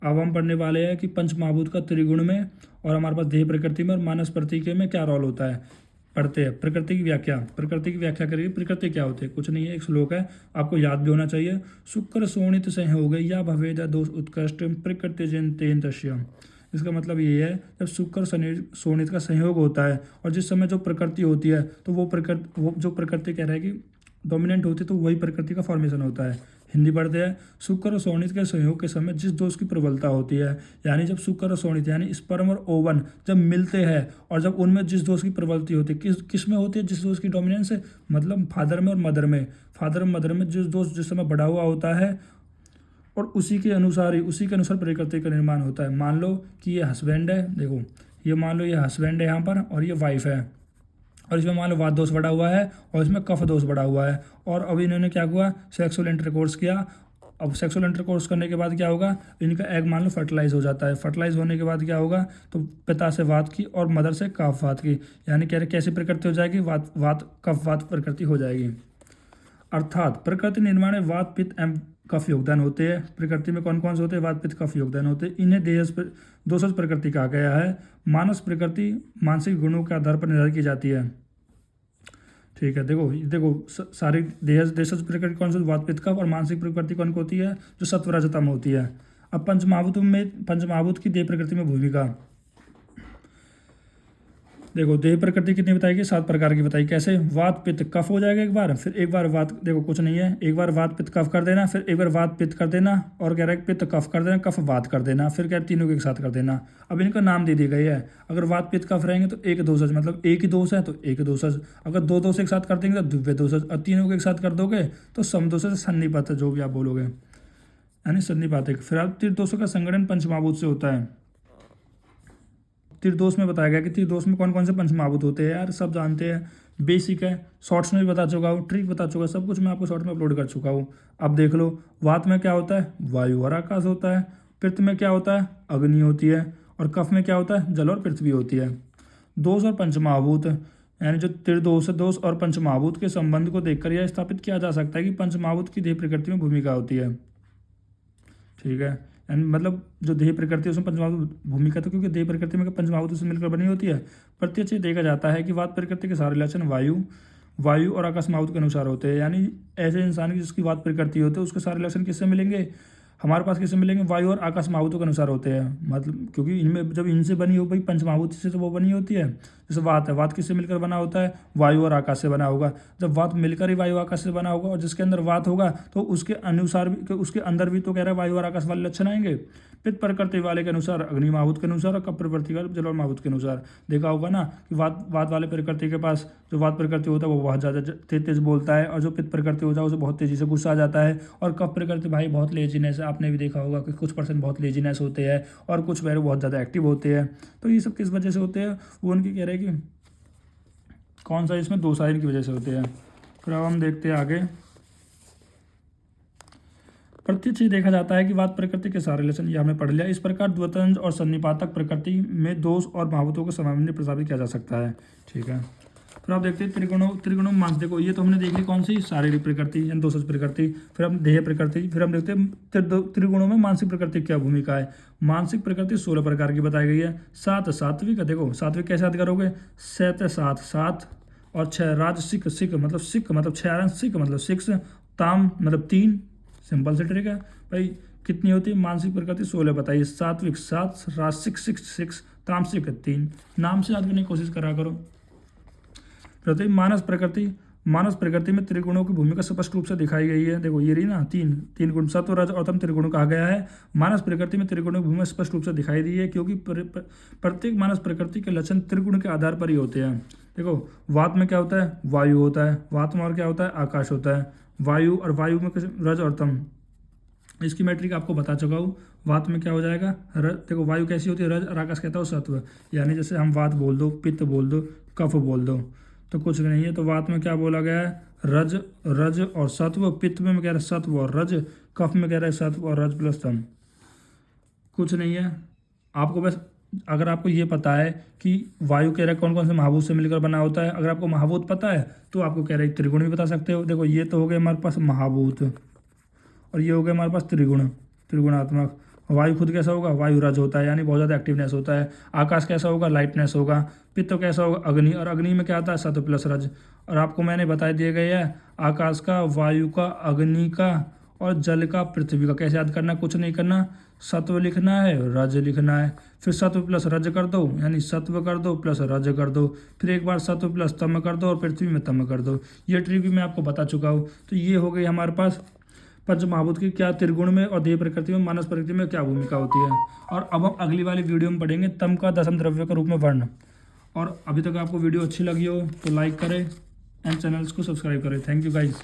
अब हम पढ़ने वाले हैं कि पंच महाभूत का त्रिगुण में और हमारे पास देह प्रकृति में और मानस प्रतीक में क्या रोल होता है। पढ़ते हैं प्रकृति की व्याख्या। प्रकृति की व्याख्या करिए। प्रकृति क्या होती है? कुछ नहीं है, एक श्लोक है, आपको याद भी होना चाहिए। शुक्र शोणित संयोग या भवेद दोष उत्कृष्ट प्रकृति जन तेन तस्य। इसका मतलब ये है, जब शुक्र शोणित का संयोग होता है और जिस समय जो प्रकृति होती है तो वो जो प्रकृति कह रहा है कि डोमिनेंट होती है, तो वही प्रकृति का फॉर्मेशन होता है। हिंदी पढ़ते हैं। शुक्र और शोणित के संयोग के समय जिस दोष की प्रबलता होती है, यानी जब शुक्र और शोणित यानी स्पर्म और ओवन जब मिलते हैं और जब उनमें जिस दोष की प्रबलती होती है, किस में होती है जिस दोष की डोमिनेंस है, मतलब फादर में और मदर में। फादर और मदर में जिस दोष जिस समय बढ़ा हुआ होता है और उसी के अनुसार प्रकृति का निर्माण होता है। मान लो कि ये हस्बैंड है, देखो ये मान लो ये हस्बैंड है यहाँ पर और ये वाइफ है, और इसमें मान लो वात दोष बढ़ा हुआ है और इसमें कफ दोष बढ़ा हुआ है, और अब इन्होंने क्या हुआ, सेक्सुअल इंटरकोर्स किया। अब सेक्सुअल इंटरकोर्स करने के बाद क्या होगा, इनका एग मान लो फर्टिलाइज हो जाता है। फर्टिलाइज होने के बाद क्या होगा, तो पिता से वात की और मदर से कफ वात की, यानी कह रहे कैसी प्रकृति हो जाएगी, वात कफ वात प्रकृति हो जाएगी। अर्थात प्रकृति निर्माण में वात पित्त एवं कफ योगदान होते हैं। प्रकृति में कौन कौन से होते हैं? वात पित्त कफ योगदान होते हैं। इन्हें दोषज प्रकृति कहा गया है। मानस प्रकृति मानसिक गुणों के आधार पर निर्धारित की जाती है। ठीक है, देखो सारी देशज प्रकृति कौन सी? वात पित्त कफ। और मानसिक प्रकृति कौन होती है? जो सत्व रजतम होती है। अब पंचमहाभूत की देह प्रकृति में भूमिका देखो। देह प्रकृति कितनी बताएगी? 7 प्रकार की बताई। कैसे? वात पित्त कफ हो जाएगा एक बार, फिर एक बार वात, देखो कुछ नहीं है, एक बार वात पित्त कफ कर देना, फिर एक बार वात पित्त कर देना, और कह रहा है पित्त कफ कर देना, कफ वात कर देना, फिर कह रहे तीनों के एक साथ कर देना। अब इनका नाम दे दी गई है। अगर वात पित्त कफ रहेंगे तो एक दोषज, मतलब एक ही दोष है तो एक दोषज। अगर 2 दोष एक साथ कर देंगे तो द्वितीय दोषज, और तीनों को एक साथ कर दोगे तो समदोषज, सन्निपात, जो भी आप बोलोगे, यानी सन्निपातिक। फिर आप त्रिदोषों का संगठन पंचमहाभूत से होता है। त्रिदोष में बताया गया कि त्रिदोष में कौन कौन से पंचमहाभूत होते हैं। यार सब जानते हैं, बेसिक है, शॉर्ट्स में भी बता चुका हूँ, ट्रिक बता चुका, सब कुछ मैं आपको शॉर्ट में अपलोड कर चुका हूँ। अब देख लो, वात में क्या होता है? वायु और आकाश होता है। पित्त में क्या होता है? अग्नि होती है। और कफ में क्या होता है? जल और पृथ्वी होती है। दोष और पंचमहाभूत, यानी जो त्रिदोष, दोष और पंचमहाभूत के संबंध को देखकर यह स्थापित किया जा सकता है कि पंचमहाभूत की देह प्रकृति में भूमिका होती है। ठीक है, मतलब जो देह प्रकृति है उसमें पंचमहाभूत भूमिका, तो क्योंकि देह प्रकृति में पंचमहाभूत से मिलकर बनी होती है। प्रत्यक्ष देखा जाता है कि वात प्रकृति के सारे लक्षण वायु और आकाश महाभूत के अनुसार होते हैं। यानी ऐसे इंसान की जिसकी वात प्रकृति होती है उसके सारे लक्षण किससे मिलेंगे? हमारे पास किससे मिलेंगे? वायु और आकाश महाभूतों के अनुसार होते हैं। मतलब क्योंकि इनमें जब इनसे बनी हो भाई पंचमहाभूत से, तो वो बनी होती है। जैसे वात है, वात किससे मिलकर बना होता है? वायु और आकाश से बना होगा। जब वात मिलकर ही वायु आकाश से बना होगा, और जिसके अंदर वात होगा तो उसके अनुसार भी, उसके अंदर भी तो कह रहा है वायु और आकाश वाले लक्षण आएंगे। पित्त प्रकृति वाले के अनुसार अग्नि महाभूत के अनुसार, और कफ प्रकृति वाले जल और महाभूत के अनुसार। देखा होगा ना कि वात वाले प्रकृति के पास जो वात प्रकृति होता है वो बहुत ज़्यादा तेज बोलता है, और जो पित्त प्रकृति होता है उसे बहुत तेजी से गुस्सा आ जाता है। और कफ प्रकृति भाई बहुत लेजीनेस है, आपने भी देखा होगा कि कुछ पर्सन बहुत लेजीनेस होते हैं और कुछ वैसे बहुत ज़्यादा एक्टिव होते हैं। तो ये सब किस वजह से होते हैं? वो उनकी कह रहे हैं कि कौन सा इसमें दोष है, इनकी वजह से होते हैं। फिर अब हम देखते हैं आगे। प्रत्यक्ष देखा जाता है कि वात प्रकृति के सारे लक्षण ये हमने पढ़ लिया। इस प्रकार द्वतंज और सन्निपातक प्रकृति में दोष और महाभूतों को सामान्य प्रस्तावित किया जा सकता है। ठीक है, फिर आप देखते हैं त्रिगुणों मांस। देखो ये तो हमने देख ली कौन सी, शारीरिक प्रकृति यानी दोषज प्रकृति। फिर हम देह प्रकृति। फिर हम देखते हैं त्रिगुणों में मानसिक प्रकृति क्या भूमिका है। मानसिक प्रकृति 16 प्रकार की बताई गई है। 7 सात्विक, देखो सात्विक कैसे याद करोगे? 7 7 और 6 राजसिक, सिक मतलब 6 सिक मतलब 6, ताम मतलब 3। सिंपल से ट्रिक है भाई। कितनी होती है मानसिक प्रकृति? 16 बताइए। सात्विक 7, राजसिक 6, तामसिक 3। नाम से याद करने की कोशिश करा करो। मानस प्रकृति में त्रिगुणों की भूमिका स्पष्ट रूप से दिखाई गई है। देखो ये रही ना, तीन गुण, सत्व रज और तम त्रिगुण कहा गया है। मानस प्रकृति में त्रिगुणों की भूमिका स्पष्ट रूप से दिखाई दी है, क्योंकि प्रत्येक मानस प्रकृति के लक्षण त्रिगुण के आधार पर ही होते हैं। देखो वात में क्या होता है? वायु होता है। वात में और क्या होता है? आकाश होता है। वायु में रज और तम, इसकी मैट्रिक आपको बता चुका हूँ। वात में क्या हो जाएगा? देखो वायु कैसी होती है? रज, और आकाश कहता है सत्व। यानी जैसे हम वात बोल दो, पित्त बोल दो, कफ बोल दो, तो कुछ भी नहीं है। तो वात में क्या बोला गया है? रज और सत्व। पित्त में कह रहा है सत्व और रज। कफ में कह रहा है सत्व और रज प्लस तम। कुछ नहीं है आपको, बस अगर आपको ये पता है कि वायु कह रहा है कौन कौन से महाभूत से मिलकर बना होता है, अगर आपको महाभूत पता है तो आपको कह रहा है त्रिगुण भी बता सकते हो। देखो ये तो हो गए हमारे पास महाभूत, और ये हो गए हमारे पास त्रिगुणात्मक। वायु खुद कैसा होगा, वायु रज होता है यानी बहुत ज़्यादा एक्टिवनेस होता है। आकाश कैसा होगा, लाइटनेस होगा। पित्त कैसा होगा, अग्नि, और अग्नि में क्या आता है, सत्व प्लस रज। और आपको मैंने बता दिए गए है आकाश का, वायु का, अग्नि का और जल का, पृथ्वी का। कैसे याद करना, कुछ नहीं करना, सत्व लिखना है, रज लिखना है, फिर सत्व प्लस रज कर दो यानी सत्व कर दो प्लस रज कर दो, फिर एक बार सत्व प्लस तम कर दो और पृथ्वी में तम कर दो। ये ट्रिक भी मैं आपको बता चुका हूँ। तो ये हो गई हमारे पास पंच महाभूत की क्या त्रिगुण में और देह प्रकृति में, मानस प्रकृति में क्या भूमिका होती है। और अब हम अगली वाली वीडियो में पढ़ेंगे तम का दशम द्रव्य के रूप में वर्ण। और अभी तक आपको वीडियो अच्छी लगी हो तो लाइक करें एंड चैनल्स को सब्सक्राइब करें। Thank you guys.